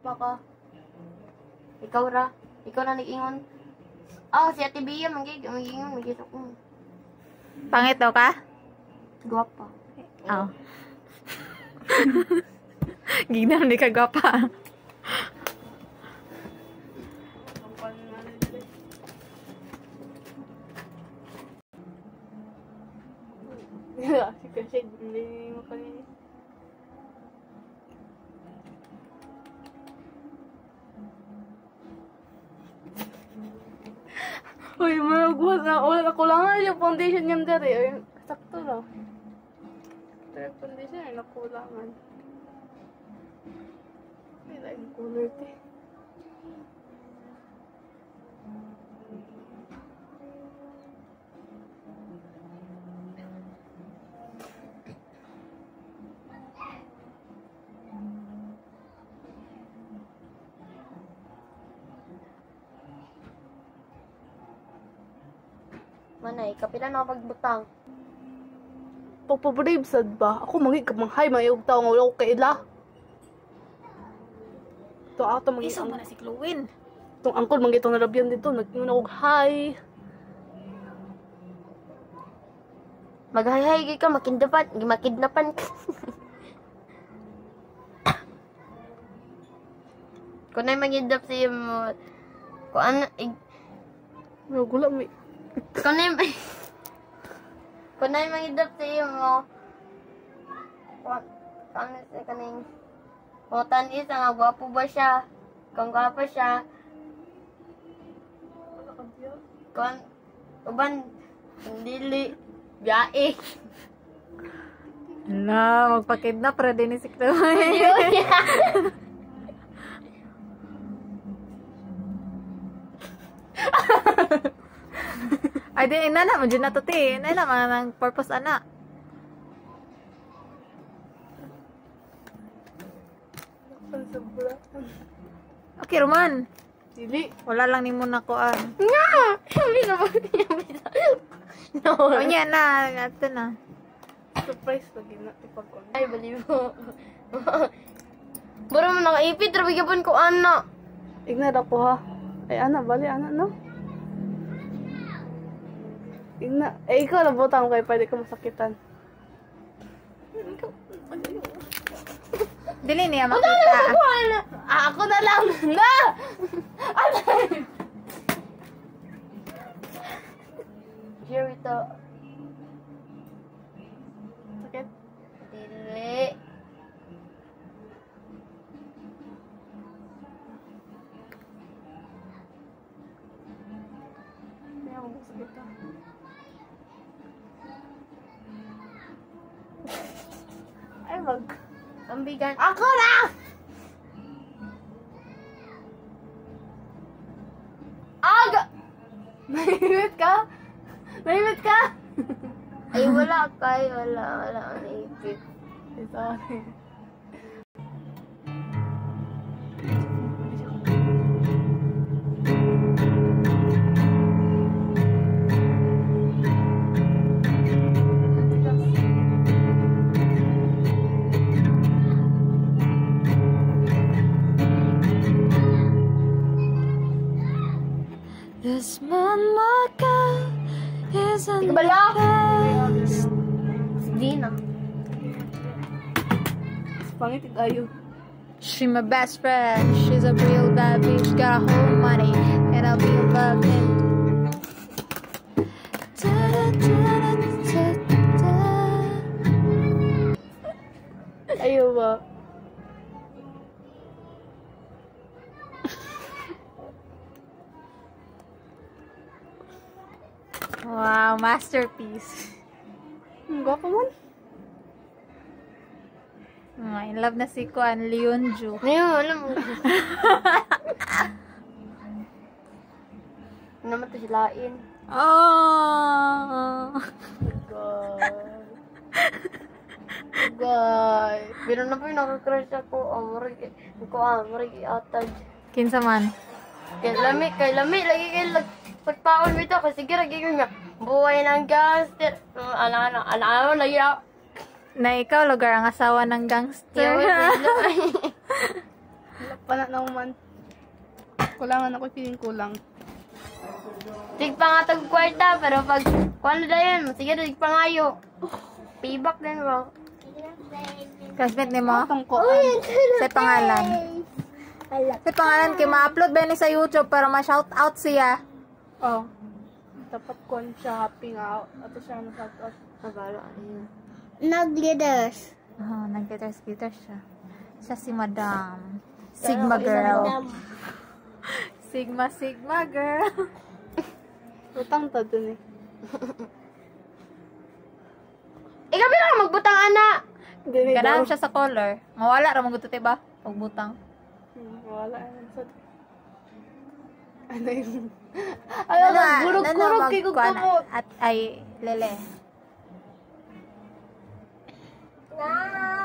Gwapa ka. Ikaw ra. Ikaw na nag-ingon. Si Ate Bia, mag-ingon, mag-isok mo. Pangit daw ka? Gwapa. Oo. Gignan, hindi ka gwapa. Kasi hindi mo kanina. Uy, wala nakulangan yung foundation niyan dere. Ay, sakto lang. Pero yung foundation ay nakulangan. Ay, like color te. Manay, kapila na pagbutang. Pagpabrave sad ba? Ako mangi kamanghay mayog tao nga wala ko kaila. To ato mangi. Iso mo na si Chloe. Tong angkol mangi itong narabyan dito, naginguna og hi. Mag-hi-hi ka, makidnapan ka. Kung na'y magidap siya mo, kung ano, gula mo. Kung na'y magidap siya mo, kung ano siya kaning, kung tanis, nga gwapo ba siya, kung gwapo siya, kung, uban, dili, biyae. Ala, magpakidnap ra din ni si Chloe. Ay, di, ina na, dyan na to, te. Ina na, manang purpose, ana. Okay, Roman. Dili. Wala lang ni mo nakuan. Nga! Sabi na ba niya bisa? No. O, yan na. Ito na. Surprise lagi na ipag-on. Ay, bali mo. Baro mo nakaipit, rabi ka ko, ana. Ignad ako, ha? Ay, ana, bali, ana, no? Igna. Ikaw na butang kayo, pwede ka masakitan. Dili niya makita. Ako na lang! Na! Here ito. Sakit? Dili. Kaya mo sakit ka. Ay, ambigan. Ako na! Aga! Naimit ka? Naimit ka? Ay, wala kay. Wala ang naipit. Sorry. This mama is in the past. Dina. Pangit tayo. She's my best friend. She's a real bad bitch. Got a whole money. And I'll be in love with Ayaw ba? Wow, masterpiece. Ang gwapo man. In love na si Kuan Leon Ju. Ngayon, alam mo. Naman ito silain. Oh. Guys. Pero na po yung nakakrush ako. Marigi atad. Kinsa man? Kay lami. Lagi kayo pagpaon mo ito. Kasi gira nga. Buhay ng gangster. Ano, lagi ako. Na ikaw, lugar ang asawa ng gangster. Pana naman. Kulangan ako, feeling kulang. Tig pa nga tag kwarta, pero pag kuano na yun, sige tig pa nga yo. Payback din bro. Classmate ni mo? Tungkoan. Sa pangalan. Sa pangalan kay ma-upload ba ni sa YouTube para ma-shout out siya. Oh. Dapat ko siya happy nga. Ato siya na-shout out. Nagalo ano yun. Nag-glitters. Oh, nag-glitters siya. Siya si Madam. Sigma girl. Sigma girl. Utang ta dun eh. Ikaw lang magbutang ana. Ganito. Ganahan siya sa color. Mawala ra magutot ba? Pagbutang. Wala naman sa... Ano yung... Ano, gurog-gurog kay kukumot. At ay, lele.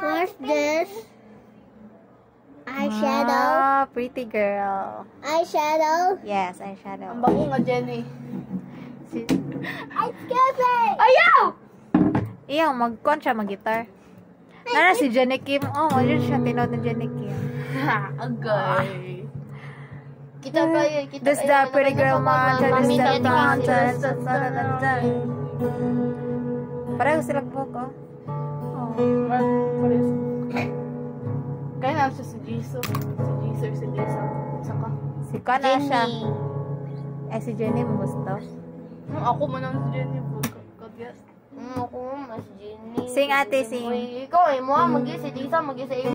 What's this? Eyeshadow. Ah, pretty girl. Eyeshadow. Yes, eyeshadow. Ang bango nga, Jenny. Excuse me. Ayaw! Iyaw, mag-con siya, mag-guitar. Nara si Jenny Kim. Oh, yun siya, tinood ng Jenny Kim. Agay. Kita pa yun, kita This the pretty girl monster, this the monster. Pareho sila buhok, oh. Kaya na siya si Jisoo. Si Lisa. Saka. Si Kana siya. Eh, si Jenny mo gusto. Ako man ang si Jenny. Kadyas. Ako mas Jenny. Sing ate, sing. Ikaw eh, mo mag-isa, si Lisa, mag-isa